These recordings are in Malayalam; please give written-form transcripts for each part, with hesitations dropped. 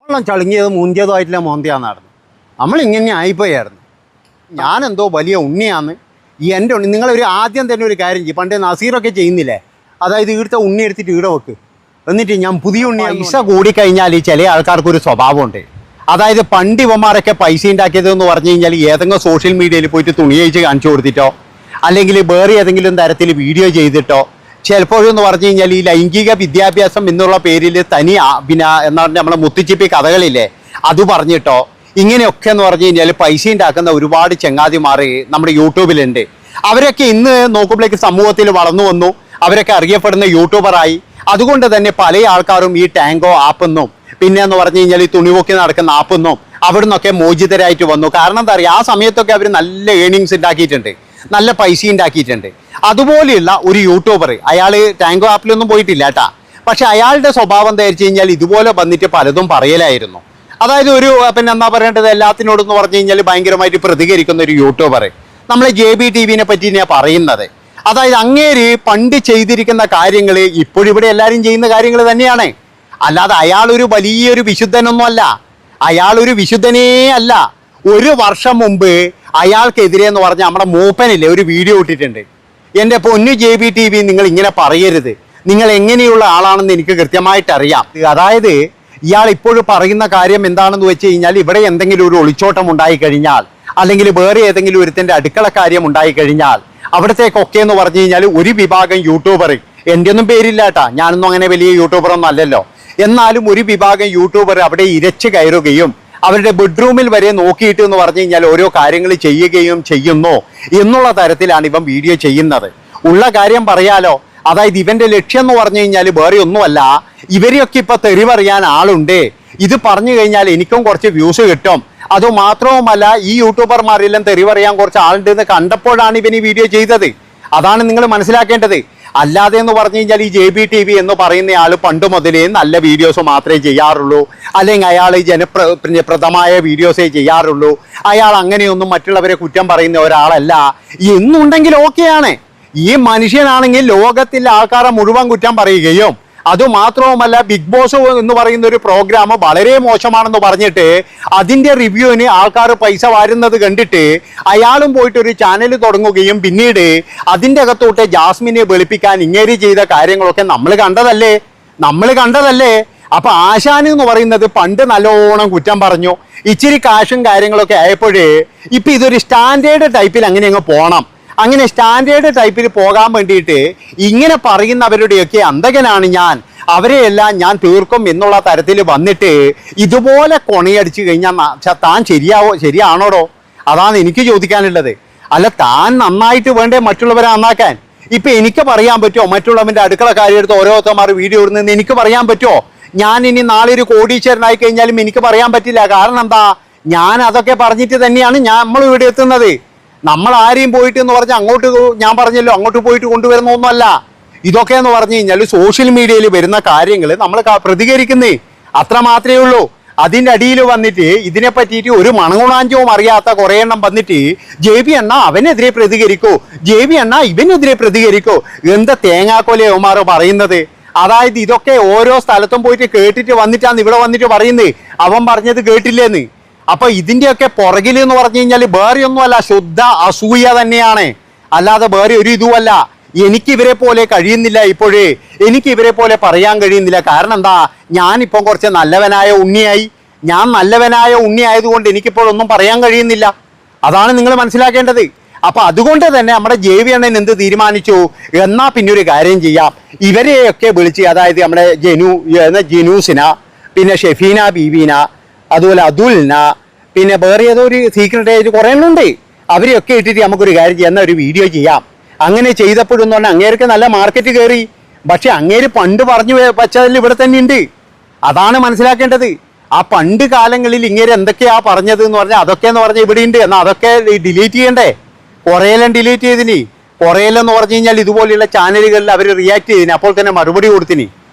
ചളുങ്ങിയത് മുന്തിയതോ ആയിട്ടില്ല മോന്തിയാന്നായിരുന്നു. നമ്മളിങ്ങനെ ആയിപ്പോയായിരുന്നു. ഞാനെന്തോ വലിയ ഉണ്ണിയാന്ന് എൻ്റെ ഉണ്ണി. നിങ്ങളൊരു ആദ്യം തന്നെ ഒരു കാര്യം ചെയ്യും, പണ്ടേ നസീറൊക്കെ ചെയ്യുന്നില്ലേ, അതായത് ഇവിടുത്തെ ഉണ്ണി എടുത്തിട്ട് ഇവിടെ വെക്ക്, എന്നിട്ട് ഞാൻ പുതിയ ഉണ്ണി. പൈസ കൂടിക്കഴിഞ്ഞാൽ ചില ആൾക്കാർക്കൊരു സ്വഭാവമുണ്ട്. അതായത് പണ്ട് ഇവന്മാരൊക്കെ പൈസ ഉണ്ടാക്കിയതെന്ന് പറഞ്ഞു കഴിഞ്ഞാൽ ഏതെങ്കിലും സോഷ്യൽ മീഡിയയിൽ പോയിട്ട് തുണി അയച്ച് കാണിച്ചു കൊടുത്തിട്ടോ, അല്ലെങ്കിൽ വേറെ ഏതെങ്കിലും തരത്തിൽ വീഡിയോ ചെയ്തിട്ടോ, ചിലപ്പോഴെന്ന് പറഞ്ഞു കഴിഞ്ഞാൽ ഈ ലൈംഗിക വിദ്യാഭ്യാസം എന്നുള്ള പേരിൽ തനി പിന്നെ എന്താ പറഞ്ഞാൽ നമ്മളെ മുത്തുച്ചിപ്പി കഥകളില്ലേ അത് പറഞ്ഞിട്ടോ, ഇങ്ങനെയൊക്കെ എന്ന് പറഞ്ഞു കഴിഞ്ഞാൽ പൈസ ഉണ്ടാക്കുന്ന ഒരുപാട് ചങ്ങാതിമാർ നമ്മുടെ യൂട്യൂബിലുണ്ട്. അവരൊക്കെ ഇന്ന് നോക്കുമ്പോഴേക്ക് സമൂഹത്തിൽ വളർന്നു വന്നു, അവരൊക്കെ അറിയപ്പെടുന്ന യൂട്യൂബറായി. അതുകൊണ്ട് തന്നെ പല ആൾക്കാരും ഈ ടാങ്കോ ആപ്പെന്നും പിന്നെ എന്ന് പറഞ്ഞു കഴിഞ്ഞാൽ ഈ തുണിവൊക്കി നടക്കുന്ന ആപ്പെന്നും അവിടെ നിന്നൊക്കെ മോചിതരായിട്ട് വന്നു. കാരണം എന്താ പറയുക, ആ സമയത്തൊക്കെ അവർ നല്ല ഏണിങ്സ് ഉണ്ടാക്കിയിട്ടുണ്ട്, നല്ല പൈസ ഉണ്ടാക്കിയിട്ടുണ്ട്. അതുപോലെയുള്ള ഒരു യൂട്യൂബർ, അയാൾ ടാങ്കോ ആപ്പിലൊന്നും പോയിട്ടില്ല കേട്ടാ, പക്ഷെ അയാളുടെ സ്വഭാവം എന്താ വെച്ച് കഴിഞ്ഞാൽ ഇതുപോലെ വന്നിട്ട് പലതും പറയലായിരുന്നു. അതായത് ഒരു പിന്നെ എന്താ പറയേണ്ടത്, എല്ലാത്തിനോടെന്ന് പറഞ്ഞു കഴിഞ്ഞാൽ ഭയങ്കരമായിട്ട് പ്രതികരിക്കുന്ന ഒരു യൂട്യൂബർ, നമ്മളെ JB TV പറ്റി ഞാൻ പറയുന്നത്. അതായത് അങ്ങേര് പണ്ട് ചെയ്തിരിക്കുന്ന കാര്യങ്ങൾ ഇപ്പോഴും ഇവിടെ എല്ലാവരും ചെയ്യുന്ന കാര്യങ്ങൾ തന്നെയാണ്. അല്ലാതെ അയാളൊരു വലിയൊരു വിശുദ്ധനൊന്നും അല്ല, അയാളൊരു വിശുദ്ധനേ അല്ല. ഒരു വർഷം മുമ്പ് അയാൾക്കെതിരെ എന്ന് പറഞ്ഞാൽ നമ്മുടെ മൂപ്പനില്ലേ ഒരു വീഡിയോ ഇട്ടിട്ടുണ്ട്. എൻ്റെ പൊന്നു JB TV, നിങ്ങൾ ഇങ്ങനെ പറയരുത്, നിങ്ങൾ എങ്ങനെയുള്ള ആളാണെന്ന് എനിക്ക് കൃത്യമായിട്ട് അറിയാം. അതായത് ഇയാൾ ഇപ്പോഴും പറയുന്ന കാര്യം എന്താണെന്ന് വെച്ച് കഴിഞ്ഞാൽ, ഇവിടെ എന്തെങ്കിലും ഒരു ഒളിച്ചോട്ടം ഉണ്ടായിക്കഴിഞ്ഞാൽ, അല്ലെങ്കിൽ വേറെ ഏതെങ്കിലും ഒരുത്തിൻ്റെ അടുക്കള കാര്യം ഉണ്ടായിക്കഴിഞ്ഞാൽ, അവിടത്തേക്കൊക്കെ എന്ന് പറഞ്ഞു കഴിഞ്ഞാൽ ഒരു വിഭാഗം യൂട്യൂബർ, എൻ്റെ ഒന്നും പേരില്ല കേട്ടാ, ഞാനൊന്നും അങ്ങനെ വലിയ യൂട്യൂബറൊന്നും അല്ലല്ലോ, എന്നാലും ഒരു വിഭാഗം യൂട്യൂബർ അവിടെ ഇരച്ച് കയറുകയും അവരുടെ ബെഡ്റൂമിൽ വരെ നോക്കിയിട്ട് എന്ന് പറഞ്ഞു കഴിഞ്ഞാൽ ഓരോ കാര്യങ്ങൾ ചെയ്യുകയും ചെയ്യുന്നു എന്നുള്ള തരത്തിലാണ് ഇവൻ വീഡിയോ ചെയ്യുന്നത്. ഉള്ള കാര്യം പറയാലോ, അതായത് ഇവന്റെ ലക്ഷ്യം എന്ന് പറഞ്ഞു കഴിഞ്ഞാൽ വേറെ ഒന്നുമല്ല, ഇവരെയൊക്കെ ഇപ്പൊ തെറി പറയാൻ ആളുണ്ട്, ഇത് പറഞ്ഞു കഴിഞ്ഞാൽ എനിക്കും കുറച്ച് വ്യൂസ് കിട്ടും, അതുമാത്രവുമല്ല ഈ യൂട്യൂബർമാരെല്ലാം തെറി പറയാൻ കുറച്ച് ആളുണ്ട് എന്ന് കണ്ടപ്പോഴാണ് ഇവൻ ഈ വീഡിയോ ചെയ്തത്. അതാണ് നിങ്ങൾ മനസ്സിലാക്കേണ്ടത്. അല്ലാതെ എന്ന് പറഞ്ഞു കഴിഞ്ഞാൽ ഈ JB TV എന്ന് പറയുന്ന ആൾ പണ്ട് മുതലേ നല്ല വീഡിയോസ് മാത്രമേ ചെയ്യാറുള്ളൂ, അല്ലെങ്കിൽ അയാൾ ജനപ്രദമായ വീഡിയോസേ ചെയ്യാറുള്ളൂ, അയാൾ അങ്ങനെയൊന്നും മറ്റുള്ളവരെ കുറ്റം പറയുന്ന ഒരാളല്ല എന്നുണ്ടെങ്കിൽ ഓക്കെയാണ്. ഈ മനുഷ്യനാണെങ്കിൽ ലോകത്തിലെ ആൾക്കാരെ മുഴുവൻ കുറ്റം പറയുകയും, അതുമാത്രവുമല്ല ബിഗ് ബോസ് എന്ന് പറയുന്ന ഒരു പ്രോഗ്രാം വളരെ മോശമാണെന്ന് പറഞ്ഞിട്ട് അതിൻ്റെ റിവ്യൂവിന് ആൾക്കാർ പൈസ വാരുന്നത് കണ്ടിട്ട് അയാളും പോയിട്ട് ഒരു ചാനൽ തുടങ്ങുകയും പിന്നീട് അതിൻ്റെ അകത്തോട്ട് ജാസ്മിനെ വെളുപ്പിക്കാൻ ഇങ്ങേരി ചെയ്ത കാര്യങ്ങളൊക്കെ നമ്മൾ കണ്ടതല്ലേ. അപ്പൊ ആശാൻ എന്ന് പറയുന്നത് പണ്ട് നല്ലോണം കുറ്റം പറഞ്ഞു, ഇച്ചിരി കാശും കാര്യങ്ങളൊക്കെ ആയപ്പോഴേ ഇപ്പൊ ഇതൊരു സ്റ്റാൻഡേർഡ് ടൈപ്പിൽ അങ്ങനെ അങ്ങ് പോകണം. അങ്ങനെ സ്റ്റാൻഡേർഡ് ടൈപ്പിൽ പോകാൻ വേണ്ടിയിട്ട് ഇങ്ങനെ പറയുന്നവരുടെയൊക്കെ അന്തകനാണ് ഞാൻ, അവരെയെല്ലാം ഞാൻ തീർക്കും എന്നുള്ള തരത്തിൽ വന്നിട്ട് ഇതുപോലെ കൊണയടിച്ചു കഴിഞ്ഞാൽ താൻ ശരിയാണോടോ? അതാണ് എനിക്ക് ചോദിക്കാനുള്ളത്. അല്ല, താൻ നന്നായിട്ട് വേണ്ടേ മറ്റുള്ളവരെ നന്നാക്കാൻ? ഇപ്പൊ എനിക്ക് പറയാൻ പറ്റുമോ മറ്റുള്ളവന്റെ അടുക്കള കാര്യമെടുത്ത് ഓരോരുത്തന്മാർ വീഡിയോ ഇടുന്നതെന്ന് എനിക്ക് പറയാൻ പറ്റുമോ? ഞാൻ ഇനി നാളെ ഒരു കോടീശ്വരനായി കഴിഞ്ഞാലും എനിക്ക് പറയാൻ പറ്റില്ല. കാരണം എന്താ, ഞാൻ അതൊക്കെ പറഞ്ഞിട്ട് തന്നെയാണ് നമ്മൾ ഇവിടെ എത്തുന്നത്. നമ്മൾ ആരെയും പോയിട്ട് എന്ന് പറഞ്ഞാൽ അങ്ങോട്ട്, ഞാൻ പറഞ്ഞല്ലോ അങ്ങോട്ട് പോയിട്ട് കൊണ്ടുവരുന്ന ഒന്നുമല്ല. ഇതൊക്കെ എന്ന് പറഞ്ഞു കഴിഞ്ഞാൽ സോഷ്യൽ മീഡിയയിൽ വരുന്ന കാര്യങ്ങൾ നമ്മൾ പ്രതികരിക്കുന്നേ, അത്ര മാത്രമേ ഉള്ളൂ. അതിൻ്റെ അടിയിൽ വന്നിട്ട് ഇതിനെ പറ്റിയിട്ട് ഒരു മണഗുണാഞ്ചവും അറിയാത്ത കുറേ എണ്ണം വന്നിട്ട് JB അണ്ണ അവനെതിരെ പ്രതികരിക്കോ, JB അണ്ണ ഇവനെതിരെ പ്രതികരിക്കോ, എന്താ തേങ്ങാക്കൊലയവന്മാരോ പറയുന്നത്. അതായത് ഇതൊക്കെ ഓരോ സ്ഥലത്തും പോയിട്ട് കേട്ടിട്ട് വന്നിട്ടാണ് ഇവിടെ വന്നിട്ട് പറയുന്നത് അവൻ പറഞ്ഞത് കേട്ടില്ലേന്ന്. അപ്പൊ ഇതിന്റെയൊക്കെ പുറകിൽ എന്ന് പറഞ്ഞു കഴിഞ്ഞാൽ വേറെ ഒന്നുമല്ല, ശുദ്ധ അസൂയ തന്നെയാണ്, അല്ലാതെ വേറെ ഒരു ഇതുമല്ല. എനിക്ക് ഇവരെ പോലെ കഴിയുന്നില്ല, ഇപ്പോഴേ എനിക്ക് ഇവരെ പോലെ പറയാൻ കഴിയുന്നില്ല. കാരണം എന്താ, ഞാനിപ്പം കുറച്ച് നല്ലവനായ ഉണ്ണിയായി. ഞാൻ നല്ലവനായ ഉണ്ണി ആയതുകൊണ്ട് എനിക്കിപ്പോഴൊന്നും പറയാൻ കഴിയുന്നില്ല. അതാണ് നിങ്ങൾ മനസ്സിലാക്കേണ്ടത്. അപ്പൊ അതുകൊണ്ട് തന്നെ നമ്മുടെ JB അണ്ണൻ എന്ത് തീരുമാനിച്ചു, എന്നാ പിന്നെ ഒരു കാര്യം ചെയ്യാം, ഇവരെയൊക്കെ വിളിച്ച്, അതായത് നമ്മുടെ ജിനൂസിന, പിന്നെ ഷെഫീന ബീബീന, അതുപോലെ അതുലിന, പിന്നെ വേറെ ഏതോ ഒരു സീക്രട്ട് ഏജ് കുറേ എണ്ണുണ്ട്, അവരെയൊക്കെ ഇട്ടിട്ട് നമുക്കൊരു കാര്യം ചെയ്യാം, എന്നാൽ ഒരു വീഡിയോ ചെയ്യാം. അങ്ങനെ ചെയ്തപ്പോഴെന്ന് പറഞ്ഞാൽ അങ്ങേർക്ക് നല്ല മാർക്കറ്റ് കയറി. പക്ഷെ അങ്ങേര് പണ്ട് പറഞ്ഞു വച്ചതിൽ ഇവിടെ തന്നെ ഉണ്ട്. അതാണ് മനസ്സിലാക്കേണ്ടത്. ആ പണ്ട് കാലങ്ങളിൽ ഇങ്ങേര് എന്തൊക്കെയാ പറഞ്ഞത് എന്ന് പറഞ്ഞാൽ അതൊക്കെ എന്ന് പറഞ്ഞാൽ ഇവിടെ ഉണ്ട്. എന്നാൽ അതൊക്കെ ഡിലീറ്റ് ചെയ്യണ്ടേ? കുറേയെല്ലാം ഡിലീറ്റ് ചെയ്തിനി. കുറേയെല്ലാം പറഞ്ഞു കഴിഞ്ഞാൽ ഇതുപോലെയുള്ള ചാനലുകളിൽ അവർ റിയാക്ട് ചെയ്തിന്, അപ്പോൾ തന്നെ മറുപടി കൊടുത്തിനി.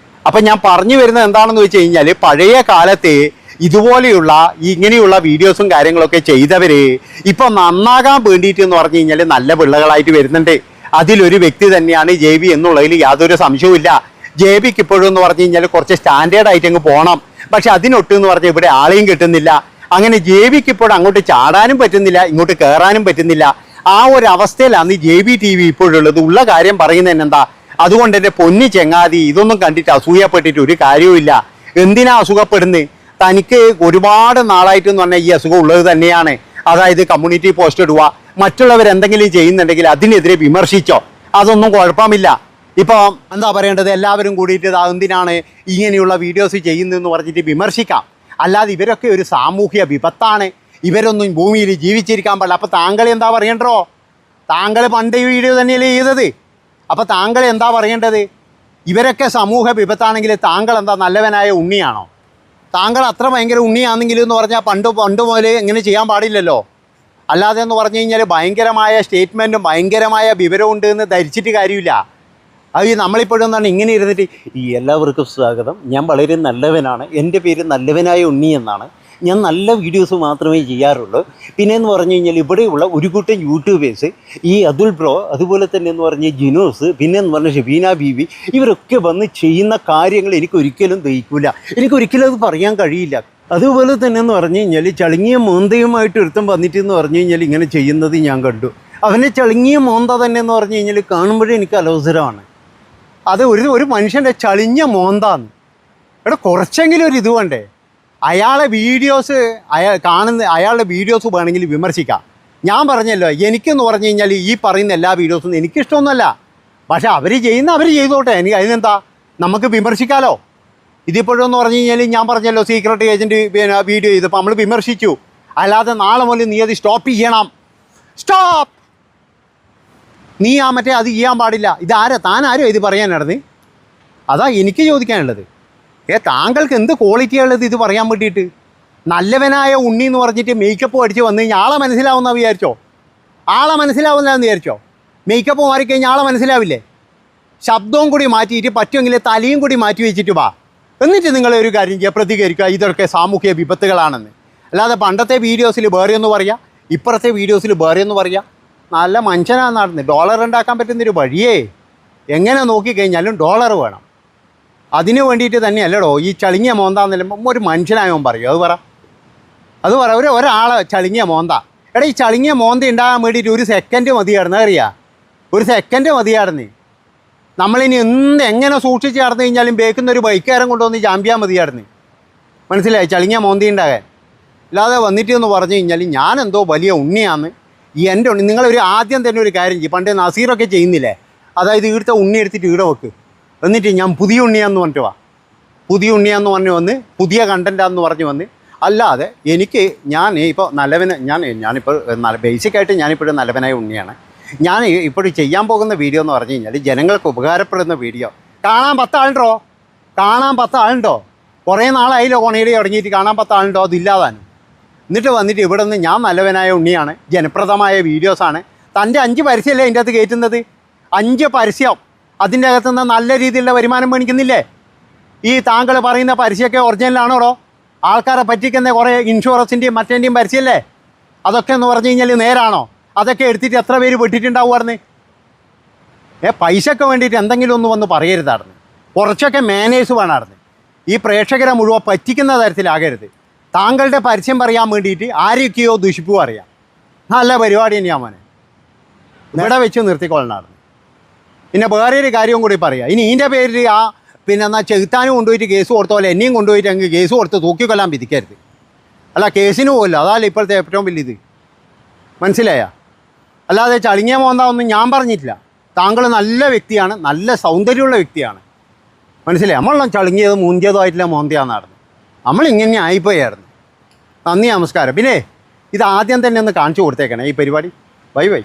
അപ്പം ഞാൻ പറഞ്ഞു വരുന്നത് എന്താണെന്ന് വെച്ച് കഴിഞ്ഞാൽ, പഴയ കാലത്ത് ഇതുപോലെയുള്ള ഇങ്ങനെയുള്ള വീഡിയോസും കാര്യങ്ങളൊക്കെ ചെയ്തവര് ഇപ്പൊ നന്നാകാൻ വേണ്ടിയിട്ട് എന്ന് പറഞ്ഞു കഴിഞ്ഞാൽ നല്ല പിള്ളകളായിട്ട് വരുന്നുണ്ട്. അതിലൊരു വ്യക്തി തന്നെയാണ് JB എന്നുള്ളതിൽ യാതൊരു സംശയവും ഇല്ല. JBക്ക് ഇപ്പോഴും എന്ന് പറഞ്ഞു കഴിഞ്ഞാൽ കുറച്ച് സ്റ്റാൻഡേർഡ് ആയിട്ട് അങ്ങ് പോകണം. പക്ഷെ അതിനൊട്ടെന്ന് പറഞ്ഞാൽ ഇവിടെ ആളെയും കിട്ടുന്നില്ല. അങ്ങനെ ജെബിക്ക് ഇപ്പോൾ അങ്ങോട്ട് ചാടാനും പറ്റുന്നില്ല, ഇങ്ങോട്ട് കയറാനും പറ്റുന്നില്ല. ആ ഒരു അവസ്ഥയിലാണ് ഈ JB TV ഇപ്പോഴുള്ളത്. ഉള്ള കാര്യം പറയുന്നതന്നെ എന്താ, അതുകൊണ്ട് എൻ്റെ പൊന്നി ചെങ്ങാതി, ഇതൊന്നും കണ്ടിട്ട് അസൂയപ്പെട്ടിട്ട് ഒരു കാര്യവുമില്ല. എന്തിനാ അസുഖപ്പെടുന്നത്? തനിക്ക് ഒരുപാട് നാളായിട്ടെന്ന് പറഞ്ഞാൽ ഈ അസുഖം ഉള്ളത് തന്നെയാണ്. അതായത് കമ്മ്യൂണിറ്റി പോസ്റ്റ് ഇടുക, മറ്റുള്ളവർ എന്തെങ്കിലും ചെയ്യുന്നുണ്ടെങ്കിൽ അതിനെതിരെ വിമർശിച്ചോ, അതൊന്നും കുഴപ്പമില്ല. ഇപ്പോൾ എന്താ പറയേണ്ടത്, എല്ലാവരും കൂടിയിട്ട് എന്തിനാണ് ഇങ്ങനെയുള്ള വീഡിയോസ് ചെയ്യുന്നതെന്ന് പറഞ്ഞിട്ട് വിമർശിക്കാം. അല്ലാതെ ഇവരൊക്കെ ഒരു സാമൂഹ്യ വിപത്താണ്, ഇവരൊന്നും ഭൂമിയിൽ ജീവിച്ചിരിക്കാൻ പാടില്ല. അപ്പോൾ താങ്കൾ എന്താ പറയണ്ടോ? താങ്കൾ പണ്ട് ഈ വീഡിയോ തന്നെയല്ലേ ചെയ്തത്. അപ്പോൾ താങ്കൾ എന്താ പറയേണ്ടത്? ഇവരൊക്കെ സമൂഹ വിപത്താണെങ്കിൽ താങ്കൾ എന്താ നല്ലവനായ ഉണ്ണിയാണോ? താങ്കൾ അത്ര ഭയങ്കര ഉണ്ണിയാണെങ്കിൽ എന്ന് പറഞ്ഞാൽ പണ്ട് മുതൽ ഇങ്ങനെ ചെയ്യാൻ പാടില്ലല്ലോ. അല്ലാതെ എന്ന് പറഞ്ഞു കഴിഞ്ഞാൽ ഭയങ്കരമായ സ്റ്റേറ്റ്മെൻറ്റും ഭയങ്കരമായ വിവരമുണ്ട് എന്ന് ധരിച്ചിട്ട് കാര്യമില്ല. അത് നമ്മളിപ്പോഴും എന്താണ് ഇങ്ങനെ ഇരുന്നിട്ട് എല്ലാവർക്കും സ്വാഗതം, ഞാൻ വളരെ നല്ലവനാണ്, എൻ്റെ പേര് നല്ലവനായ ഉണ്ണി എന്നാണ്, ഞാൻ നല്ല വീഡിയോസ് മാത്രമേ ചെയ്യാറുള്ളൂ. പിന്നെയെന്ന് പറഞ്ഞു കഴിഞ്ഞാൽ ഇവിടെയുള്ള ഒരു കൂട്ടം യൂട്യൂബേഴ്സ്, ഈ അതുൽ ബ്രോ, അതുപോലെ തന്നെ എന്ന് പറഞ്ഞ ജിനോസ്, പിന്നെയെന്ന് പറഞ്ഞ ഷബീന ബീവി, ഇവരൊക്കെ വന്ന് ചെയ്യുന്ന കാര്യങ്ങൾ എനിക്കൊരിക്കലും ദഹിക്കില്ല, എനിക്കൊരിക്കലും അത് പറയാൻ കഴിയില്ല. അതുപോലെ തന്നെ എന്ന് പറഞ്ഞു കഴിഞ്ഞാൽ ചളുങ്ങിയ മോന്തയുമായിട്ട് ഒരുത്തം വന്നിട്ട് എന്ന് പറഞ്ഞു കഴിഞ്ഞാൽ ഇങ്ങനെ ചെയ്യുന്നത് ഞാൻ കണ്ടു. അവനെ ചളുങ്ങിയ മോന്ത തന്നെ എന്ന് പറഞ്ഞു കഴിഞ്ഞാൽ കാണുമ്പോഴേ എനിക്ക് അലോസരമാണ്. അത് ഒരു മനുഷ്യൻ്റെ ചളിഞ്ഞ മോന്താന്ന്. എടാ കുറച്ചെങ്കിലും ഒരു ഇത് വേണ്ടേ? അയാളുടെ വീഡിയോസ് അയാളുടെ വീഡിയോസ് വേണമെങ്കിൽ വിമർശിക്കാം. ഞാൻ പറഞ്ഞല്ലോ, എനിക്കെന്ന് പറഞ്ഞു കഴിഞ്ഞാൽ ഈ പറയുന്ന എല്ലാ വീഡിയോസും എനിക്കിഷ്ടമൊന്നുമല്ല. പക്ഷേ അവർ ചെയ്തോട്ടെ, എനിക്ക് അതിനെന്താ, നമുക്ക് വിമർശിക്കാമല്ലോ. ഇതിപ്പോഴെന്ന് പറഞ്ഞു കഴിഞ്ഞാൽ ഞാൻ പറഞ്ഞല്ലോ, സീക്രട്ട് ഏജൻറ്റ് വീഡിയോ ചെയ്തപ്പോൾ നമ്മൾ വിമർശിച്ചു. അല്ലാതെ നാളെ മുതൽ നീ അത് സ്റ്റോപ്പ് ചെയ്യണം. സ്റ്റോപ്പ്! നീ മറ്റേ അത് ചെയ്യാൻ പാടില്ല. താനാരോ ഇത് പറയാനായിരുന്നു? അതാ എനിക്ക് ചോദിക്കാനുള്ളത്. താങ്കൾക്ക് എന്ത് ക്വാളിറ്റിയുള്ളത് ഇത് പറയാൻ വേണ്ടിയിട്ട്? നല്ലവനായ ഉണ്ണി എന്ന് പറഞ്ഞിട്ട് മേക്കപ്പ് അടിച്ച് വന്നു കഴിഞ്ഞാൽ ആളെ മനസ്സിലാവുന്ന വിചാരിച്ചോ? മനസ്സിലാവുന്നതെന്ന് വിചാരിച്ചോ? മേക്കപ്പ് മാറിക്കഴിഞ്ഞാൽ ആളെ മനസ്സിലാവില്ലേ? ശബ്ദവും കൂടി മാറ്റിയിട്ട് പറ്റുമെങ്കിൽ തലയും കൂടി മാറ്റി വെച്ചിട്ട് വാ. എന്നിട്ട് നിങ്ങളൊരു കാര്യം ചെയ്യുക, പ്രതികരിക്കുക, ഇതൊക്കെ സാമൂഹ്യ വിപത്തുകളാണെന്ന്. അല്ലാതെ പണ്ടത്തെ വീഡിയോസിൽ വേറെയൊന്ന് പറയുക, ഇപ്പുറത്തെ വീഡിയോസിൽ വേറെയൊന്ന് പറയുക. നല്ല മനുഷ്യനാണ് നടന്ന് ഡോളർ ഉണ്ടാക്കാൻ പറ്റുന്നൊരു വഴിയേ. എങ്ങനെ നോക്കിക്കഴിഞ്ഞാലും ഡോളർ വേണം. അതിന് വേണ്ടിയിട്ട് തന്നെയല്ലടോ ഈ ചളിങ്ങിയ മോന്താന്ന് ഒരു മനുഷ്യനായവൻ പറയും. അത് പറ ഒരാളെ ചളിങ്ങിയ മോന്ത. എടാ, ഈ ചളിങ്ങിയ മോന്ത ഉണ്ടാകാൻ വേണ്ടിയിട്ട് ഒരു സെക്കൻഡ് മതിയായിരുന്നു. അറിയാം, ഒരു സെക്കൻഡ് മതിയായിരുന്നു. നമ്മളിനി എങ്ങനെ സൂക്ഷിച്ച് നടന്നു കഴിഞ്ഞാലും ബേക്കുന്ന ഒരു ബൈക്കുകാരൻ കൊണ്ടുവന്ന് ചാമ്പ്യാൻ മതിയായിരുന്നു. മനസ്സിലായി? ചളിങ്ങിയ മോന്തി ഉണ്ടാകാൻ. അല്ലാതെ വന്നിട്ട് എന്ന് പറഞ്ഞു കഴിഞ്ഞാൽ ഞാനെന്തോ വലിയ ഉണ്ണിയാന്ന്. എൻ്റെ ഉണ്ണി, നിങ്ങളൊരു ആദ്യം തന്നെ ഒരു കാര്യം ചെയ്യും. പണ്ട് നസീറൊക്കെ ചെയ്യുന്നില്ലേ, അതായത് ഇവിടുത്തെ ഉണ്ണി എടുത്തിട്ട് ഇവിടെ വെക്ക്, എന്നിട്ട് ഞാൻ പുതിയ ഉണ്ണിയാന്ന് പറഞ്ഞിട്ട് വാ. പുതിയ ഉണ്ണിയാന്ന് പറഞ്ഞു വന്ന് പുതിയ കണ്ടൻറ്റാന്ന് പറഞ്ഞു വന്ന്. അല്ലാതെ ഞാൻ ഇപ്പോൾ ഞാനിപ്പോൾ ബേസിക്കായിട്ട് ഞാനിപ്പോഴും നല്ലവനായ ഉണ്ണിയാണ്. ഞാൻ ഇപ്പോഴും ചെയ്യാൻ പോകുന്ന വീഡിയോ എന്ന് പറഞ്ഞു കഴിഞ്ഞാൽ ജനങ്ങൾക്ക് ഉപകാരപ്പെടുന്ന വീഡിയോ. കാണാൻ 10 ആളുണ്ടോ? കുറേ നാളായില്ലോ കോണേടി തുടങ്ങിയിട്ട് കാണാൻ 10 ആളുണ്ടോ? അതില്ലാതാനും. എന്നിട്ട് വന്നിട്ട് ഇവിടെ നിന്ന് ഞാൻ നല്ലവനായ ഉണ്ണിയാണ്, ജനപ്രദമായ വീഡിയോസാണ്. തൻ്റെ 5 പരസ്യമല്ലേ അതിൻ്റെ അകത്ത് കയറ്റുന്നത്? 5 പരസ്യം, അതിൻ്റെ അകത്തുനിന്ന് നല്ല രീതിയിലുള്ള വരുമാനം മേടിക്കുന്നില്ലേ? ഈ താങ്കൾ പറയുന്ന പരസ്യമൊക്കെ ഒറിജിനലാണോടോ? ആൾക്കാരെ പറ്റിക്കുന്ന കുറേ ഇൻഷുറൻസിൻ്റെയും മറ്റേൻ്റെയും പരസ്യമല്ലേ? അതൊക്കെ എന്ന് പറഞ്ഞു കഴിഞ്ഞാൽ നേരാണോ? അതൊക്കെ എടുത്തിട്ട് എത്ര പേര് വെട്ടിയിട്ടുണ്ടാവുമായിരുന്നു? പൈസയ്ക്ക് വേണ്ടിയിട്ട് എന്തെങ്കിലും ഒന്ന് വന്ന് പറയരുതായിരുന്നു. കുറച്ചൊക്കെ മാനേഴ്സ് വേണമായിരുന്നു. ഈ പ്രേക്ഷകരെ മുഴുവൻ പറ്റിക്കുന്ന തരത്തിലാകരുത്. താങ്കളുടെ പരസ്യം പറയാൻ വേണ്ടിയിട്ട് ആരൊക്കെയോ ദുഷിപ്പും അറിയാം. നല്ല പരിപാടി തന്നെയാണ് മോനെ, ഇവിടെ വെച്ച് നിർത്തിക്കൊള്ളണമായിരുന്നു. പിന്നെ വേറൊരു കാര്യവും കൂടി പറയാം. ഇനി ഇതിൻ്റെ പേരിൽ എന്നാൽ ചെകുത്താനും കൊണ്ടുപോയിട്ട് കേസ് കൊടുത്ത പോലെ എന്നെയും കൊണ്ടുപോയിട്ട് അങ്ങ് കേസ് കൊടുത്ത് തൂക്കിക്കൊല്ലാൻ വിധിക്കരുത്. അല്ല, കേസിന് പോകില്ല. അതല്ല ഇപ്പോഴത്തെ ഏറ്റവും വലിയ ഇത്. മനസ്സിലായ? അല്ലാതെ ചളിങ്ങിയ മോന്താവൊന്നും ഞാൻ പറഞ്ഞിട്ടില്ല. താങ്കൾ നല്ല വ്യക്തിയാണ്, നല്ല സൗന്ദര്യമുള്ള വ്യക്തിയാണ്. മനസ്സിലായി? നമ്മളെല്ലാം ചളുങ്ങിയതോ മൂഞ്ചിയതോ ആയിട്ടില്ല മോന്തയാണെന്നായിരുന്നു. നമ്മളിങ്ങനെ ആയിപ്പോയായിരുന്നു. നന്ദി, നമസ്കാരം. പിന്നെ ഇത് ആദ്യം തന്നെ ഒന്ന് കാണിച്ചു കൊടുത്തേക്കണേ ഈ പരിപാടി. Bye bye.